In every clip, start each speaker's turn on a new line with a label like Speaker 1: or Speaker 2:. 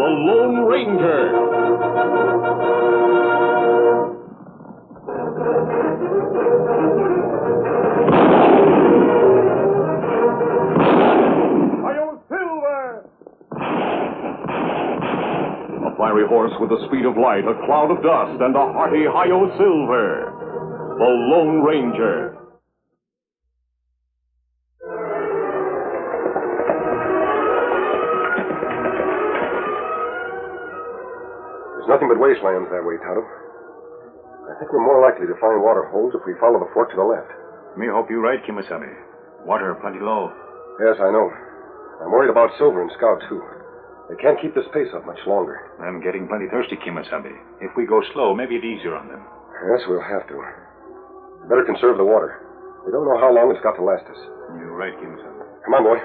Speaker 1: Lone Ranger.
Speaker 2: Hi-yo, Silver!
Speaker 1: A fiery horse with the speed of light, a cloud of dust, and a hearty Hi-yo Silver. The Lone Ranger.
Speaker 3: There's nothing but wastelands that way, Tonto. I think we're more likely to find water holes if we follow the fork to the left.
Speaker 4: Me hope you're right, Kimasabi. Water plenty low.
Speaker 3: Yes, I know. I'm worried about Silver and Scout, too. They can't keep this pace up much longer.
Speaker 4: I'm getting plenty thirsty, Kimasabi. If we go slow, maybe it's easier on them.
Speaker 3: Yes, we'll have to. Better conserve the water. We don't know how long it's got to last us.
Speaker 4: You're right, Kimasabi.
Speaker 3: Come on, boy.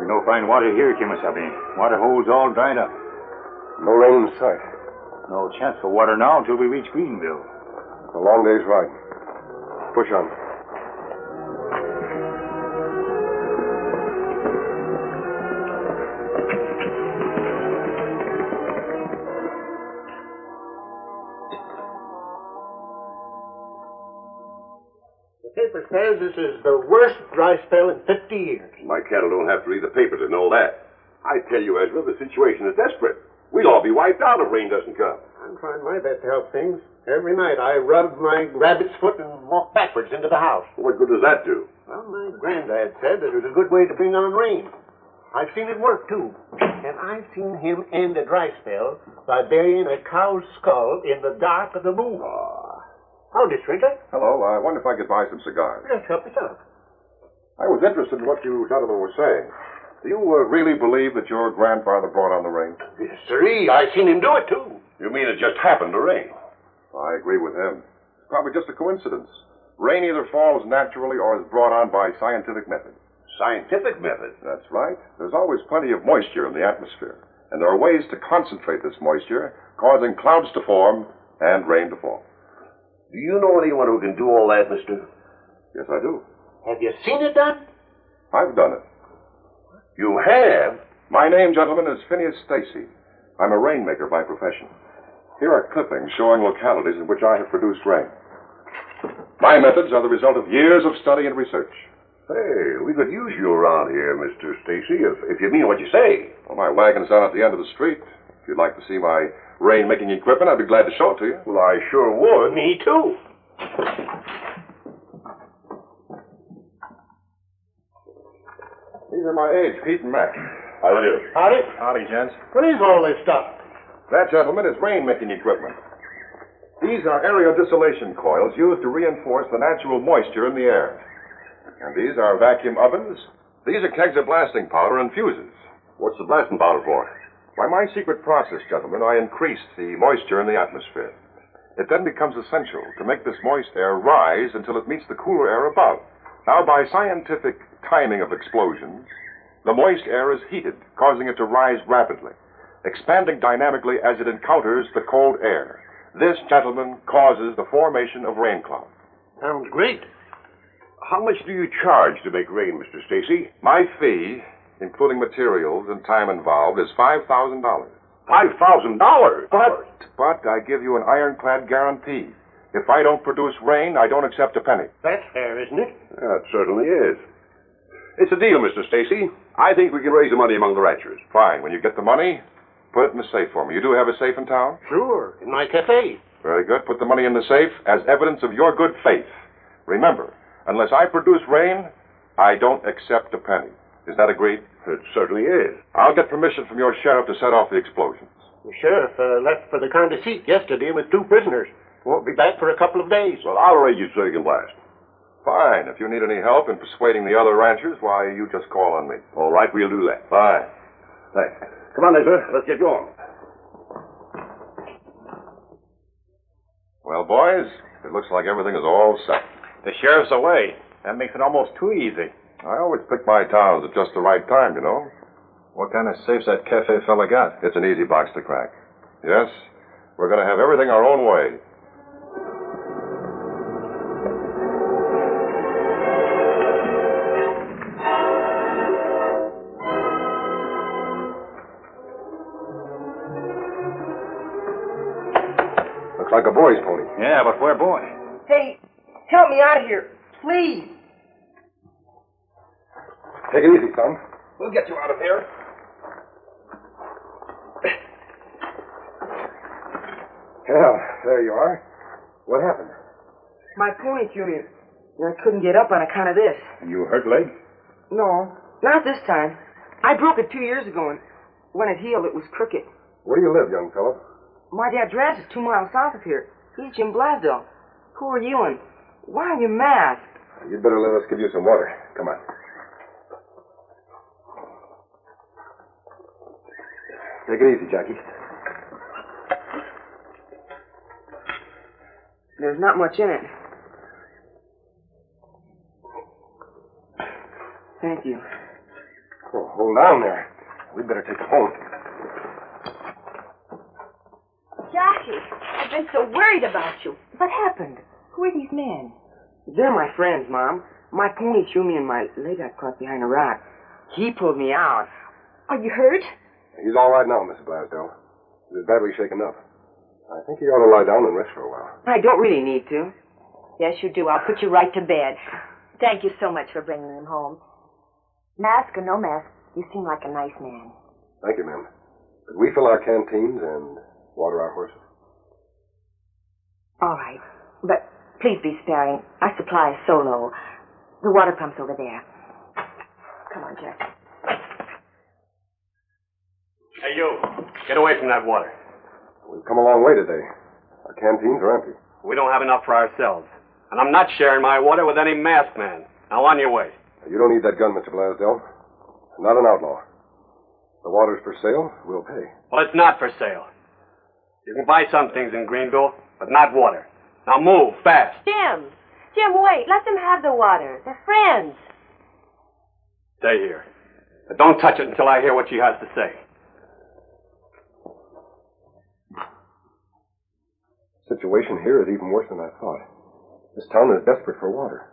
Speaker 4: We no find water here, Kimasabi. Water holes all dried up.
Speaker 3: No rain in sight.
Speaker 4: No chance for water now until we reach Greenville.
Speaker 3: A long day's ride. Push on.
Speaker 5: The paper says this is the worst dry spell in 50 years.
Speaker 2: My cattle don't have to read the paper to know that. I tell you, Ezra, the situation is desperate. We'll all be wiped out if rain doesn't come.
Speaker 5: I'm trying my best to help things. Every night I rub my rabbit's foot and walk backwards into the house.
Speaker 2: What good does that do?
Speaker 5: Well, my granddad said that it was a good way to bring on rain. I've seen it work, too. And I've seen him end a dry spell by burying a cow's skull in the dark of the moon. Howdy, stranger.
Speaker 3: Hello. I wonder if I could buy some cigars.
Speaker 5: Yes, help yourself.
Speaker 3: I was interested in what you gentlemen were saying. Do you really believe that your grandfather brought on the rain?
Speaker 5: Yes, sirree. I've seen him do it, too.
Speaker 2: You mean it just happened to rain?
Speaker 3: I agree with him. It's probably just a coincidence. Rain either falls naturally or is brought on by scientific method.
Speaker 2: Scientific method?
Speaker 3: That's right. There's always plenty of moisture in the atmosphere. And there are ways to concentrate this moisture, causing clouds to form and rain to fall.
Speaker 2: Do you know anyone who can do all that, mister?
Speaker 3: Yes, I do.
Speaker 5: Have you seen it done?
Speaker 3: I've done it.
Speaker 2: You have?
Speaker 3: My name, gentlemen, is Phineas Stacy. I'm a rainmaker by profession. Here are clippings showing localities in which I have produced rain. My methods are the result of years of study and research.
Speaker 2: Hey, we could use you around here, Mr. Stacy, if you mean what you say.
Speaker 3: Well, my wagon's down at the end of the street. If you'd like to see my rain-making equipment, I'd be glad to show it to you.
Speaker 2: Well, I sure would.
Speaker 5: Me, too.
Speaker 3: These are my aides, Pete and Mac.
Speaker 2: How do you?
Speaker 5: Howdy.
Speaker 3: Howdy, gents.
Speaker 5: What is all this stuff?
Speaker 3: That, gentlemen, is rain-making equipment. These are aerodistillation coils used to reinforce the natural moisture in the air. And these are vacuum ovens. These are kegs of blasting powder and fuses.
Speaker 2: What's the blasting powder for?
Speaker 3: By my secret process, gentlemen, I increase the moisture in the atmosphere. It then becomes essential to make this moist air rise until it meets the cooler air above. Now, by scientific timing of explosions, the moist air is heated, causing it to rise rapidly, expanding dynamically as it encounters the cold air. This, gentlemen, causes the formation of rain clouds.
Speaker 5: Sounds great.
Speaker 2: How much do you charge to make rain, Mr. Stacy?
Speaker 3: My fee, including materials and time involved, is $5,000.
Speaker 2: $5,000?
Speaker 3: But I give you an ironclad guarantee. If I don't produce rain, I don't accept a penny.
Speaker 5: That's fair, isn't it?
Speaker 2: Yeah, it certainly is. It's a deal, Mr. Stacy. I think we can raise the money among the ranchers.
Speaker 3: Fine. When you get the money, put it in the safe for me. You do have a safe in town?
Speaker 5: Sure, in my cafe.
Speaker 3: Very good. Put the money in the safe as evidence of your good faith. Remember, unless I produce rain, I don't accept a penny. Is that agreed?
Speaker 2: It certainly is.
Speaker 3: I'll get permission from your sheriff to set off the explosions.
Speaker 5: The sheriff left for the county seat yesterday with 2 prisoners. Won't be back for a couple of days.
Speaker 2: Well, I'll arrange it so you can blast.
Speaker 3: Fine. If you need any help in persuading the other ranchers, why, you just call on me.
Speaker 2: All right, we'll do that.
Speaker 3: Fine.
Speaker 2: Thanks. Come on, Ezra. Let's get going.
Speaker 3: Well, boys, it looks like everything is all set.
Speaker 4: The sheriff's away. That makes it almost too easy.
Speaker 3: I always pick my towns at just the right time, you know.
Speaker 4: What kind of safe's that cafe fella got?
Speaker 3: It's an easy box to crack. Yes, we're going to have everything our own way. Looks like a boy's pony.
Speaker 4: Yeah, but where boy?
Speaker 6: Hey, help me out of here, please.
Speaker 3: Take it easy, son.
Speaker 5: We'll get you out of here.
Speaker 3: Yeah, there you are. What happened?
Speaker 6: My pony threw me. I couldn't get up on account of this.
Speaker 4: You hurt leg?
Speaker 6: No, not this time. I broke it 2 years ago, and when it healed, it was crooked.
Speaker 3: Where do you live, young fellow?
Speaker 6: My dad's ranch is 2 miles south of here. He's Jim Blasdell. Who are you, and why are you masked?
Speaker 3: You'd better let us give you some water. Come on. Take it easy, Jackie.
Speaker 6: There's not much in it. Thank you.
Speaker 3: Oh, hold on there. We'd better take it home.
Speaker 7: Jackie, I've been so worried about you. What happened? Who are these men?
Speaker 6: They're my friends, Mom. My pony threw me and my leg got caught behind a rock. He pulled me out.
Speaker 7: Are you hurt?
Speaker 3: He's all right now, Mrs. Blasdell. He was badly shaken up. I think he ought to lie down and rest for a while.
Speaker 6: I don't really need to.
Speaker 7: Yes, you do. I'll put you right to bed. Thank you so much for bringing him home. Mask or no mask, you seem like a nice man.
Speaker 3: Thank you, ma'am. Could we fill our canteens and water our horses?
Speaker 7: All right. But please be sparing. Our supply is so low. The water pump's over there. Come on, Jack.
Speaker 8: Hey, you. Get away from that water.
Speaker 3: We've come a long way today. Our canteens are empty.
Speaker 8: We don't have enough for ourselves. And I'm not sharing my water with any masked man. Now, on your way.
Speaker 3: You don't need that gun, Mr. Blasdell. I'm not an outlaw. If the water's for sale, we'll pay.
Speaker 8: Well, it's not for sale. You can buy some things in Greenville, but not water. Now move, fast.
Speaker 7: Jim! Jim, wait. Let them have the water. They're friends.
Speaker 8: Stay here. But don't touch it until I hear what she has to say.
Speaker 3: The situation here is even worse than I thought. This town is desperate for water.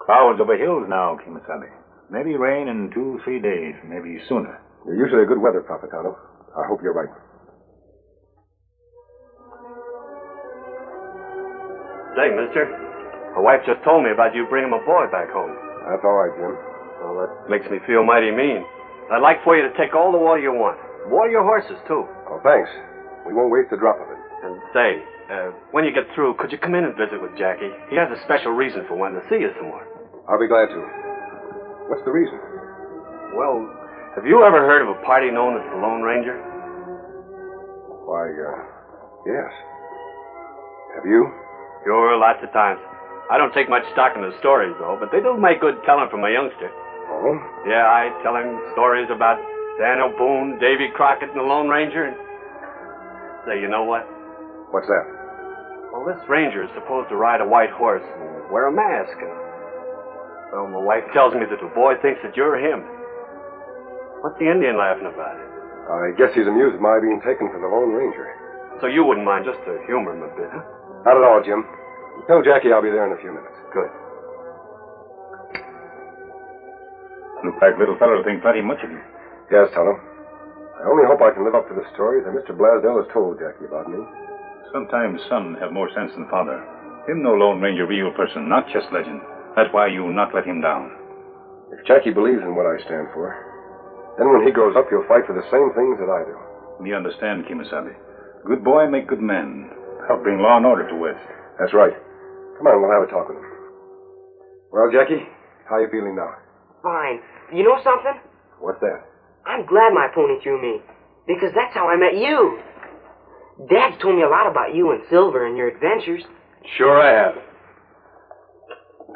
Speaker 4: Clouds over hills now, Kimasabi. Maybe rain in 2-3 days, maybe sooner.
Speaker 3: You're usually a good weather prophet, Tonto. I hope you're right.
Speaker 8: Say, mister, my wife just told me about you bringing my boy back home.
Speaker 3: That's all right, Jim.
Speaker 8: Well, that makes me feel mighty mean. I'd like for you to take all the water you want. Water your horses, too.
Speaker 3: Oh, thanks. We won't waste a drop of it.
Speaker 8: And say, when you get through, could you come in and visit with Jackie? He has a special reason for wanting to see you some more.
Speaker 3: I'll be glad to. What's the reason?
Speaker 8: Well, have you ever heard of a party known as the Lone Ranger?
Speaker 3: Why, yes. Have you?
Speaker 8: Sure, lots of times. I don't take much stock in the stories, though, but they do make good telling from a youngster.
Speaker 3: Oh?
Speaker 8: Yeah, I tell him stories about Daniel Boone, Davy Crockett, and the Lone Ranger. And say, you know what?
Speaker 3: What's that?
Speaker 8: Well, this ranger is supposed to ride a white horse and wear a mask. And, well, my wife tells me that the boy thinks that you're him. What's the Indian laughing about?
Speaker 3: I guess he's amused at my being taken for the Lone Ranger.
Speaker 8: So you wouldn't mind just to humor him a bit, huh?
Speaker 3: Not at all, Jim. Tell Jackie I'll be there in a few minutes.
Speaker 8: Good.
Speaker 4: Look like little fellow think plenty much of you.
Speaker 3: Yes, Tonto. I only hope I can live up to the story that Mr. Blasdell has told Jackie about me.
Speaker 4: Sometimes son have more sense than father. Him no Lone Ranger real person, not just legend. That's why you not let him down.
Speaker 3: If Jackie believes in what I stand for, then when he grows up, he'll fight for the same things that I do.
Speaker 4: Me understand, Kimasabi. Good boy make good men. Help bring law and order to West.
Speaker 3: That's right. Come on, we'll have a talk with him. Well, Jackie, how you feeling now?
Speaker 6: Fine. You know something?
Speaker 3: What's that?
Speaker 6: I'm glad my pony threw me, because that's how I met you. Dad's told me a lot about you and Silver and your adventures.
Speaker 8: Sure I have.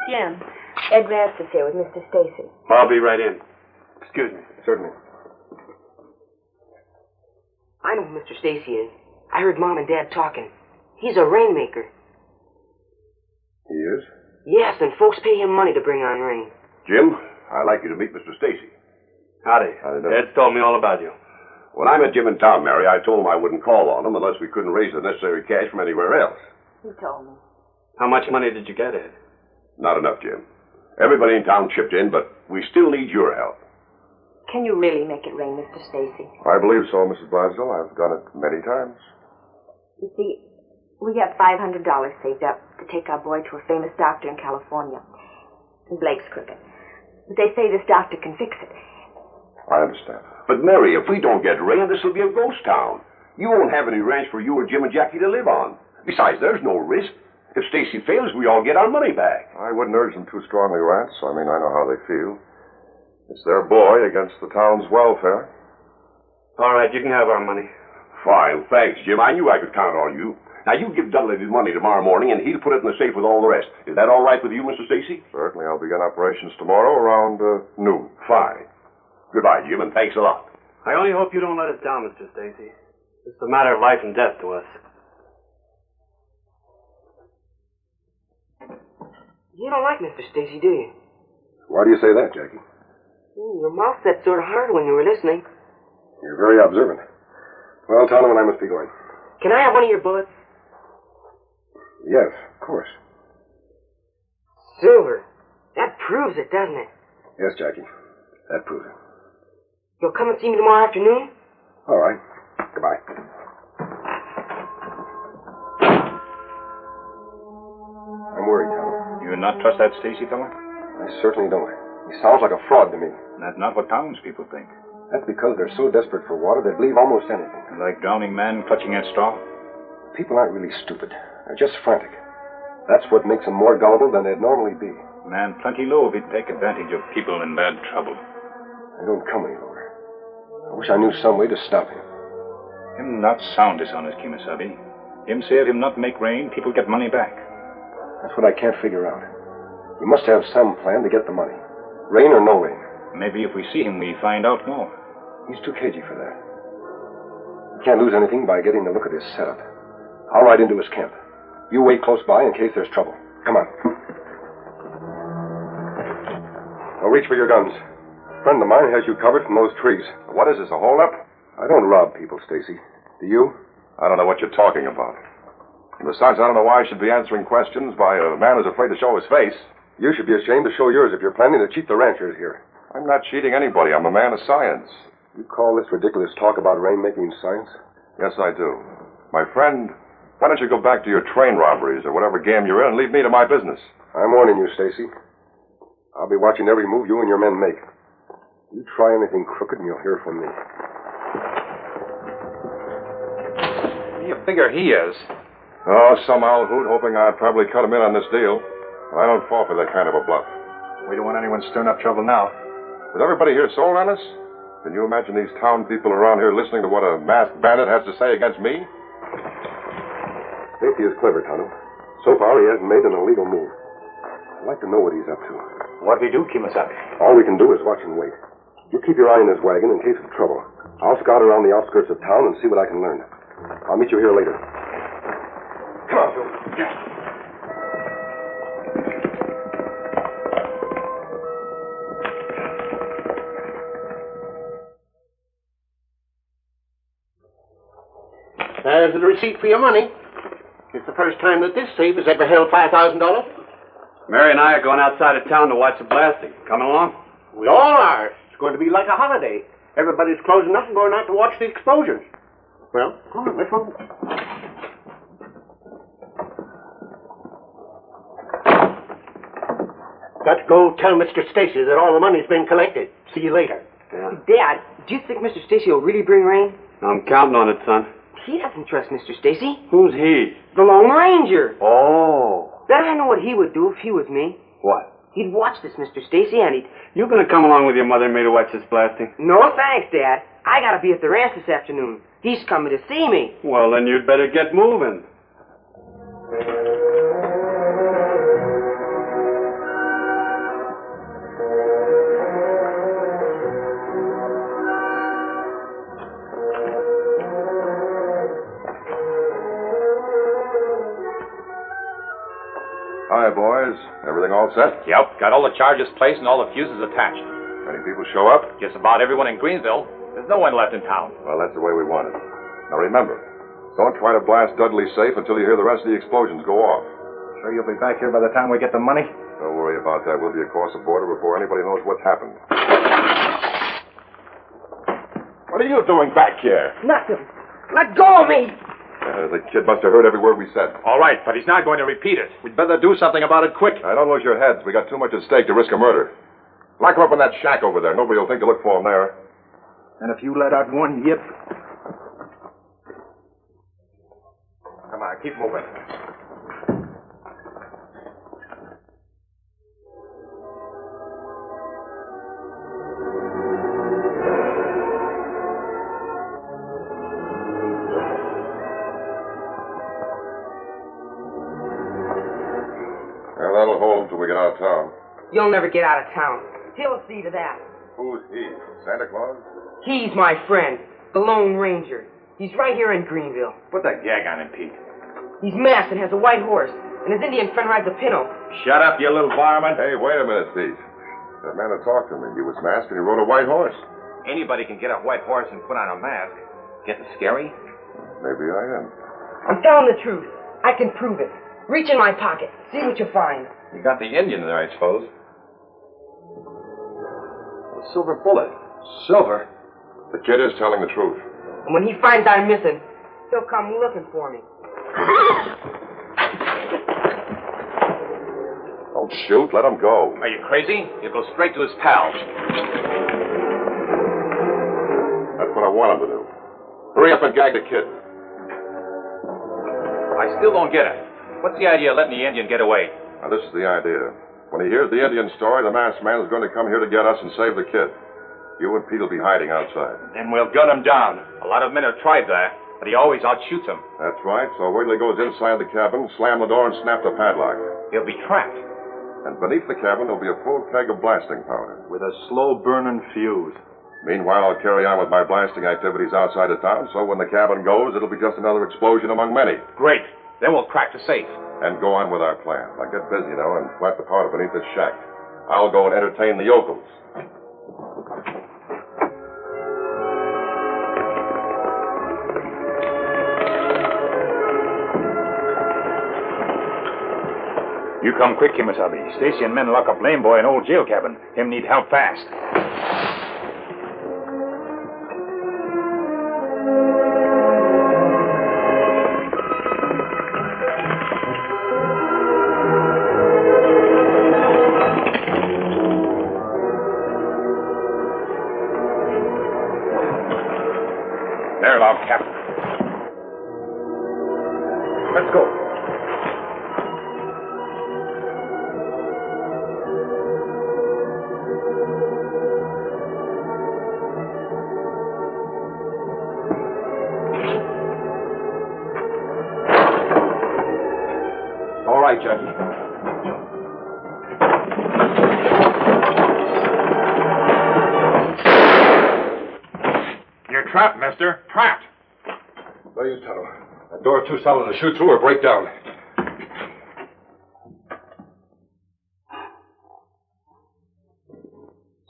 Speaker 7: Jim, Ed Vance is here with Mr. Stacy.
Speaker 8: I'll be right in. Excuse me.
Speaker 3: Certainly.
Speaker 6: I know who Mr. Stacy is. I heard Mom and Dad talking. He's a rainmaker.
Speaker 3: He is?
Speaker 6: Yes, and folks pay him money to bring on rain.
Speaker 2: Jim, I'd like you to meet Mr. Stacy.
Speaker 8: Howdy.
Speaker 3: Howdy do.
Speaker 8: Ed's told me all about you.
Speaker 2: When I met Jim in town, Mary, I told him I wouldn't call on him unless we couldn't raise the necessary cash from anywhere else.
Speaker 7: He told me.
Speaker 8: How much money did you get, Ed?
Speaker 2: Not enough, Jim. Everybody in town chipped in, but we still need your help.
Speaker 7: Can you really make it rain, Mr. Stacy?
Speaker 3: I believe so, Mrs. Blasdell. I've done it many times.
Speaker 7: You see, We have $500 saved up to take our boy to a famous doctor in California. Blake's crooked. But they say this doctor can fix it.
Speaker 3: I understand.
Speaker 2: But, Mary, if we don't get rain, this will be a ghost town. You won't have any ranch for you or Jim and Jackie to live on. Besides, there's no risk. If Stacy fails, we all get our money back.
Speaker 3: I wouldn't urge them too strongly, Rance. I mean, I know how they feel. It's their boy against the town's welfare.
Speaker 8: All right, you can have our money.
Speaker 2: Fine, thanks, Jim. I knew I could count on you. Now, you give Dudley his money tomorrow morning, and he'll put it in the safe with all the rest. Is that all right with you, Mr. Stacy?
Speaker 3: Certainly, I'll begin operations tomorrow around noon.
Speaker 2: Fine. Goodbye, Jim, and thanks a lot.
Speaker 8: I only hope you don't let us down, Mr. Stacy. It's a matter of life and death to us.
Speaker 6: You don't like Mr. Stacy, do you?
Speaker 9: Why do you say that, Jackie?
Speaker 6: Your mouth set sort of hard when you were listening.
Speaker 9: You're very observant. Well, Tonto, I must be going.
Speaker 6: Can I have one of your bullets?
Speaker 9: Yes, of course.
Speaker 6: Silver. That proves it, doesn't it?
Speaker 9: Yes, Jackie. That proves it.
Speaker 6: You'll come and see me tomorrow afternoon?
Speaker 9: All right. Goodbye. I'm worried, Tonto.
Speaker 4: You not trust that Stacy fella?
Speaker 9: I certainly don't. He sounds like a fraud to me.
Speaker 4: That's not what townspeople think.
Speaker 9: That's because they're so desperate for water they'd believe almost anything.
Speaker 4: Like drowning man clutching at straw?
Speaker 9: People aren't really stupid. They're just frantic. That's what makes them more gullible than they'd normally be.
Speaker 4: Man plenty low if he'd take advantage of people in bad trouble.
Speaker 9: They don't come any lower. I wish I knew some way to stop him.
Speaker 4: Him not sound dishonest, Kimasabi. Him say if him not make rain, people get money back.
Speaker 9: That's what I can't figure out. He must have some plan to get the money. Rain or no rain.
Speaker 4: Maybe if we see him, we find out more.
Speaker 9: He's too cagey for that. We can't lose anything by getting a look at his setup. I'll ride into his camp. You wait close by in case there's trouble. Come on. Now reach for your guns. A friend of mine has you covered from those trees.
Speaker 3: What is this, a holdup?
Speaker 9: I don't rob people, Stacy. Do you?
Speaker 3: I don't know what you're talking about. And besides, I don't know why I should be answering questions by a man who's afraid to show his face.
Speaker 9: You should be ashamed to show yours if you're planning to cheat the ranchers here.
Speaker 3: I'm not cheating anybody. I'm a man of science.
Speaker 9: You call this ridiculous talk about rain-making science?
Speaker 3: Yes, I do. My friend, why don't you go back to your train robberies or whatever game you're in and leave me to my business?
Speaker 9: I'm warning you, Stacy. I'll be watching every move you and your men make. You try anything crooked and you'll hear from me.
Speaker 3: What do you figure he is? Oh, some owl hoot hoping I'd probably cut him in on this deal. I don't fall for that kind of a bluff.
Speaker 10: We don't want anyone stirring up trouble now.
Speaker 3: With everybody here sold on us? Can you imagine these town people around here listening to what a masked bandit has to say against me?
Speaker 9: Stacy is clever, Tonto. So far, he hasn't made an illegal move. I'd like to know what he's up to.
Speaker 10: What do we do, Kimasabi?
Speaker 9: All we can do is watch and wait. You keep your eye on his wagon in case of trouble. I'll scout around the outskirts of town and see what I can learn. I'll meet you here later. Come on, Phil.
Speaker 5: There's the receipt for your money. It's the first time that this safe has ever held $5,000.
Speaker 8: Mary and I are going outside of town to watch the blasting. Coming along?
Speaker 5: We all are. It's going to be like a holiday. Everybody's closing up and going out to watch the explosions. Well, come on, let's go. Got to go tell Mr. Stacy that all the money's been collected. See you later.
Speaker 8: Yeah.
Speaker 6: Dad, do you think Mr. Stacy will really bring rain?
Speaker 8: I'm counting on it, son.
Speaker 6: He doesn't trust Mr. Stacy.
Speaker 8: Who's he?
Speaker 6: The Lone Ranger.
Speaker 8: Oh.
Speaker 6: Then I know what he would do if he was me.
Speaker 8: What?
Speaker 6: He'd watch this, Mr. Stacy, and he'd...
Speaker 8: You gonna come along with your mother and me to watch this blasting?
Speaker 6: No thanks, Dad. I gotta be at the ranch this afternoon. He's coming to see me.
Speaker 8: Well, then you'd better get moving.
Speaker 3: Hi, boys. Everything all set?
Speaker 10: Yep, got all the charges placed and all the fuses attached.
Speaker 3: Any people show up?
Speaker 10: Just about everyone in Greensville. There's no one left in town.
Speaker 3: Well, that's the way we want it. Now remember, don't try to blast Dudley's safe until you hear the rest of the explosions go off.
Speaker 10: Sure you'll be back here by the time we get the money?
Speaker 3: Don't worry about that. We'll be across the border before anybody knows what's happened.
Speaker 2: What are you doing back here?
Speaker 6: Nothing. Let go of me.
Speaker 3: The kid must have heard every word we said.
Speaker 10: All right, but he's not going to repeat it. We'd better do something about it quick.
Speaker 3: Now, don't lose your heads. We got too much at stake to risk a murder. Lock him up in that shack over there. Nobody will think to look for him there.
Speaker 10: And if you let out one yip...
Speaker 3: Come on, keep moving. Well, that'll hold until we get out of town.
Speaker 6: You'll never get out of town. He'll see to that.
Speaker 3: Who's he? Santa Claus?
Speaker 6: He's my friend, the Lone Ranger. He's right here in Greenville.
Speaker 10: Put that gag on him, Pete.
Speaker 6: He's masked and has a white horse, and his Indian friend rides a pinto.
Speaker 10: Shut up, you little varmint.
Speaker 3: Hey, wait a minute, Pete. That man that talked to me, he was masked and he rode a white horse.
Speaker 10: Anybody can get a white horse and put on a mask. Getting scary?
Speaker 3: Maybe I am.
Speaker 6: I'm telling the truth. I can prove it. Reach in my pocket. See what you find.
Speaker 10: You got the Indian there, I suppose. A silver bullet. Silver?
Speaker 3: The kid is telling the truth.
Speaker 6: And when he finds I'm missing, he'll come looking for me.
Speaker 3: Don't shoot. Let him go.
Speaker 10: Are you crazy? He'll go straight to his pals.
Speaker 3: That's what I want him to do. Hurry up and gag the kid.
Speaker 10: I still don't get it. What's the idea of letting the Indian get away?
Speaker 3: Now, this is the idea. When he hears the Indian story, the masked man is going to come here to get us and save the kid. You and Pete will be hiding outside.
Speaker 10: Then we'll gun him down. A lot of men have tried that, but he always outshoots them.
Speaker 3: That's right. So wait till he goes inside the cabin, slam the door, and snap the padlock.
Speaker 10: He'll be trapped.
Speaker 3: And beneath the cabin, there'll be a full keg of blasting powder.
Speaker 10: With a slow-burning fuse.
Speaker 3: Meanwhile, I'll carry on with my blasting activities outside of town, so when the cabin goes, it'll be just another explosion among many.
Speaker 10: Great. Then we'll crack the safe.
Speaker 3: And go on with our plan. Now get busy, now, and plant the powder beneath this shack. I'll go and entertain the yokels.
Speaker 4: You come quick, Kimasabi. Stacy and men lock up Lame Boy in old jail cabin. Him need help fast. There, log captain. Let's go.
Speaker 10: All right, Judge. You're trapped, mister. Trapped.
Speaker 3: There you tunnel. That door's too solid to shoot through or break down.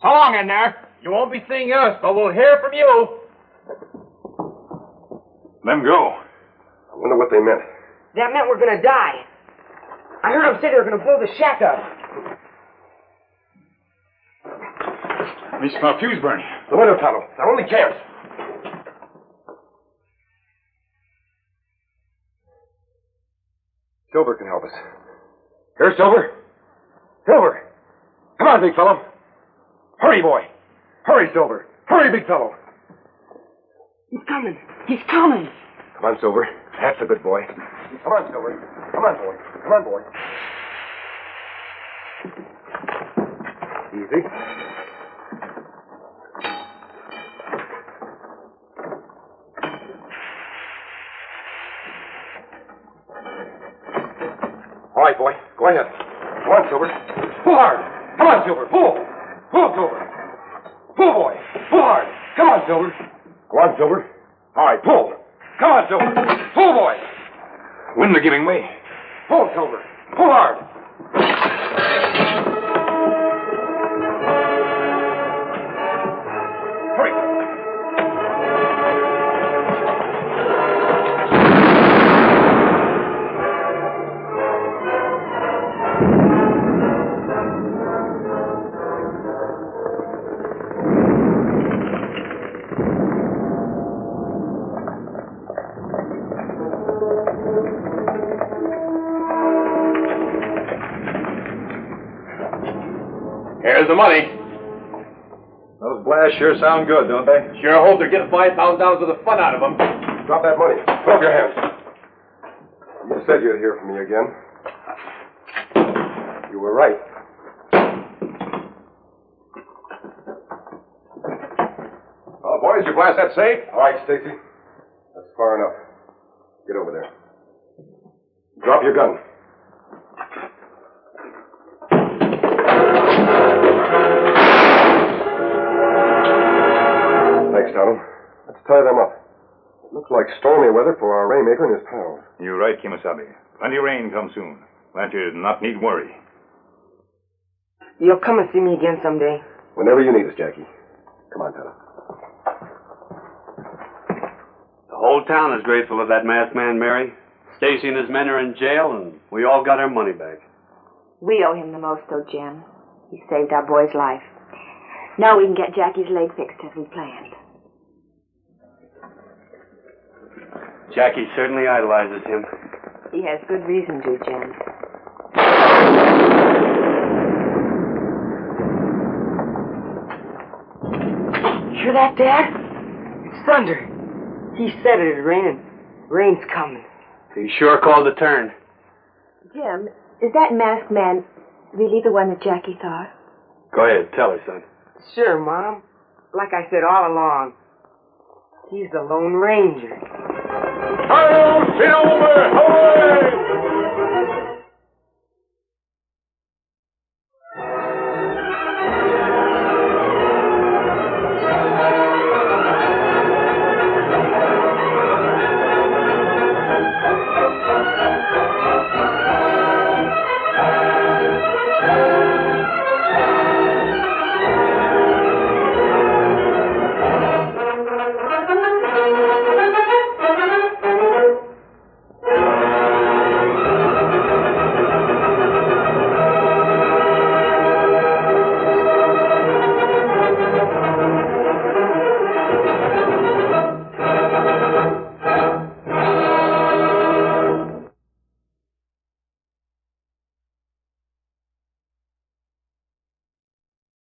Speaker 10: So long in there. You won't be seeing us, but we'll hear from you.
Speaker 4: Let him go.
Speaker 9: I wonder what they meant.
Speaker 6: That meant we're gonna die. I heard them say they were gonna blow the shack up.
Speaker 4: We smell fuse burning.
Speaker 9: The window tunnel. It's our only chance. Silver can help us. Here, Silver. Silver. Come on, big fellow. Hurry, boy. Hurry, Silver. Hurry, big fellow.
Speaker 6: He's coming. He's coming.
Speaker 9: Come on, Silver. That's a good boy. Come on, Silver. Come on, boy. Come on, boy. Easy. All right, boy. Go ahead. Come on, Silver. Pull hard. Come on, Silver. Pull. Pull, Silver. Pull, boy. Pull hard. Come on, Silver. Go on, Silver. All right, pull. Come on, Silver. Pull, boy.
Speaker 4: Wind are giving way.
Speaker 9: Pull, Silver. Pull hard. Hurry.
Speaker 10: Here's the money.
Speaker 3: Those blasts sure sound good, don't they?
Speaker 10: Sure hope they're getting $5,000 worth of fun out of them.
Speaker 3: Drop that money. Throw up your hands. You said you'd hear from me again. You were right. Well, boys, you blast that safe? All right, Stacy. That's far enough. Get over there. Drop your gun. Thanks, Donald. Let's tie them up. It looks like stormy weather for our rainmaker and his pals.
Speaker 4: You're right, Kimasabi. Plenty of rain comes soon. Blanchard not need worry.
Speaker 6: You'll come and see me again someday.
Speaker 3: Whenever you need us, Jackie. Come on, fella.
Speaker 8: The whole town is grateful of that masked man, Mary. Stacy and his men are in jail, and we all got our money back.
Speaker 7: We owe him the most, though, Jim. He saved our boy's life. Now we can get Jackie's leg fixed as we planned.
Speaker 8: Jackie certainly idolizes him.
Speaker 7: He has good reason to, Jim.
Speaker 6: Hear that, Dad? It's thunder. He said it'd rain, and rain's coming.
Speaker 8: He sure called the turn.
Speaker 7: Jim, is that masked man really the one that Jackie thought?
Speaker 8: Go ahead, tell her, son.
Speaker 6: Sure, Mom. Like I said all along, he's the Lone Ranger.
Speaker 1: Hail, Silver!